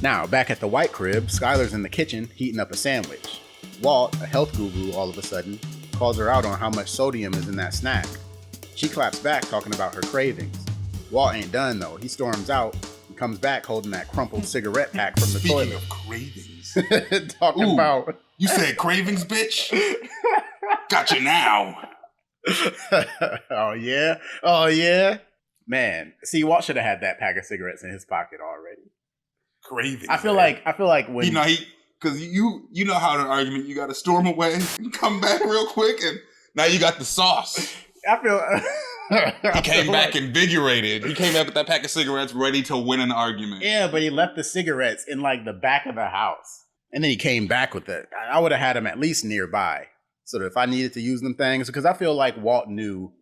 Now, back at the White crib, Skyler's in the kitchen heating up a sandwich. Walt, a health guru all of a sudden, calls her out on how much sodium is in that snack. She claps back talking about her cravings. Walt ain't done though. He storms out and comes back holding that crumpled cigarette pack from the toilet. Speaking of cravings. Talking about... You said cravings, bitch? Gotcha now. Oh yeah? Oh yeah? Man, see, Walt should have had that pack of cigarettes in his pocket already. Cravings. I feel like when because you know how the argument, you got to storm away and come back real quick, and now you got the sauce. I feel he came back invigorated. He came back with that pack of cigarettes, ready to win an argument. Yeah, but he left the cigarettes in like the back of the house, and then he came back with it. I would have had them at least nearby, so that if I needed to use them things, because I feel like Walt knew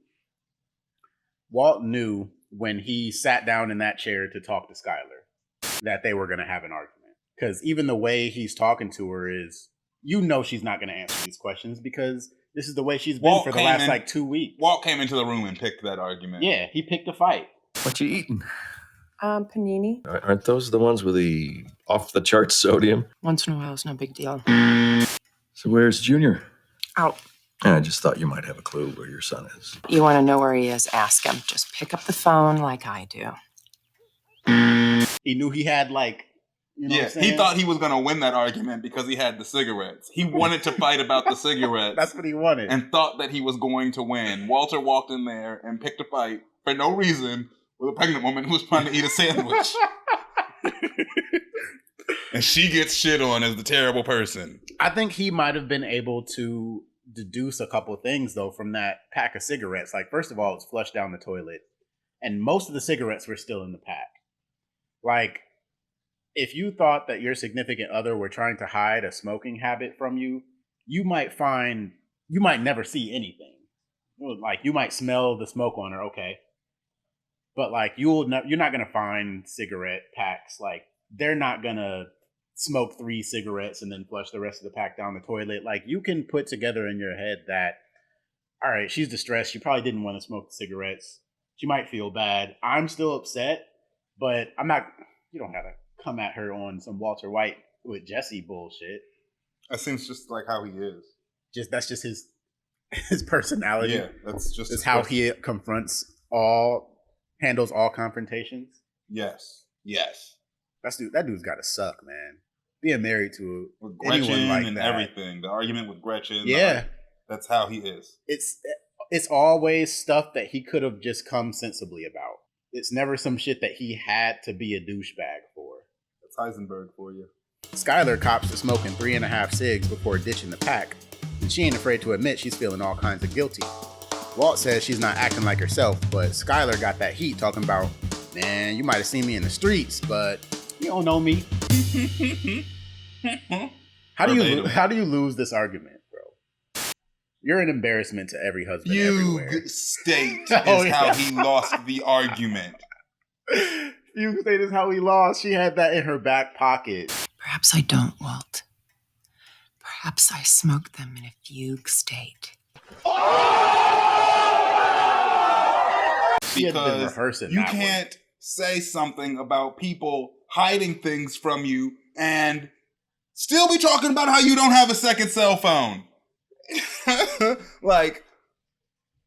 when he sat down in that chair to talk to Skyler that they were going to have an argument. Because even the way he's talking to her is, she's not going to answer these questions because this is the way she's been for the last 2 weeks. Walt came into the room and picked that argument. Yeah, he picked a fight. What you eating? Panini. Aren't those the ones with the off-the-charts sodium? Once in a while, it's no big deal. So where's Junior? Out. I just thought you might have a clue where your son is. You want to know where he is? Ask him. Just pick up the phone like I do. He knew he had he thought he was going to win that argument because he had the cigarettes. He wanted to fight about the cigarettes. That's what he wanted. And thought that he was going to win. Walter walked in there and picked a fight for no reason with a pregnant woman who was trying to eat a sandwich. And she gets shit on as the terrible person. I think he might have been able to deduce a couple things, though, from that pack of cigarettes. Like, first of all, it's flushed down the toilet. And most of the cigarettes were still in the pack. Like, if you thought that your significant other were trying to hide a smoking habit from you, you might never see anything. Like, you might smell the smoke on her, okay. But, like, you're not going to find cigarette packs. Like, they're not going to smoke 3 cigarettes and then flush the rest of the pack down the toilet. Like, you can put together in your head that, all right, she's distressed. She probably didn't want to smoke the cigarettes. She might feel bad. I'm still upset, but you don't gotta come at her on some Walter White with Jesse bullshit. That seems just like how he is. That's just his personality. Yeah, that's how he handles all confrontations. Yes. That dude's gotta suck, man. Being married to with Gretchen anyone like and that. Everything. The argument with Gretchen. Yeah. That's how he is. It's always stuff that he could have just come sensibly about. It's never some shit that he had to be a douchebag for. That's Heisenberg for you. Skyler cops to smoking 3.5 cigs before ditching the pack, and she ain't afraid to admit she's feeling all kinds of guilty. Walt says she's not acting like herself, but Skyler got that heat talking about, man, you might have seen me in the streets, but you don't know me. How do you lose this argument, bro? You're an embarrassment to every husband everywhere. Fugue state is how he lost the argument. Fugue state is how he lost. She had that in her back pocket. Perhaps I don't, Walt. Perhaps I smoke them in a fugue state. She had been rehearsing you that can't one. Say something about people hiding things from you and still be talking about how you don't have a second cell phone. Like,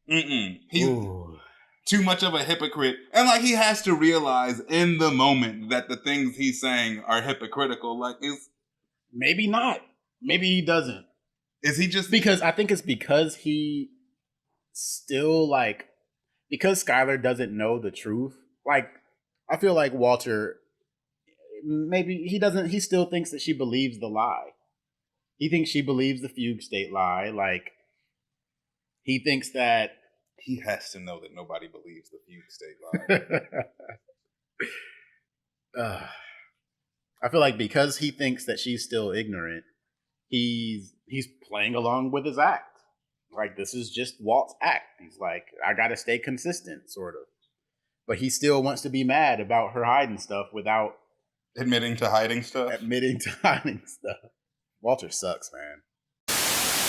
he's too much of a hypocrite. And like, he has to realize in the moment that the things he's saying are hypocritical. Like, maybe not. Maybe he doesn't. Is he just... Because I think it's because he still, like... Because Skyler doesn't know the truth. Like, I feel like Walter... Maybe he doesn't... He still thinks that she believes the lie. He thinks she believes the fugue state lie. Like, he thinks that... He has to know that nobody believes the fugue state lie. I feel like because he thinks that she's still ignorant, he's playing along with his act. Like, this is just Walt's act. He's like, I gotta stay consistent, sort of. But he still wants to be mad about her hiding stuff without... Admitting to hiding stuff? Admitting to hiding stuff. Walter sucks, man.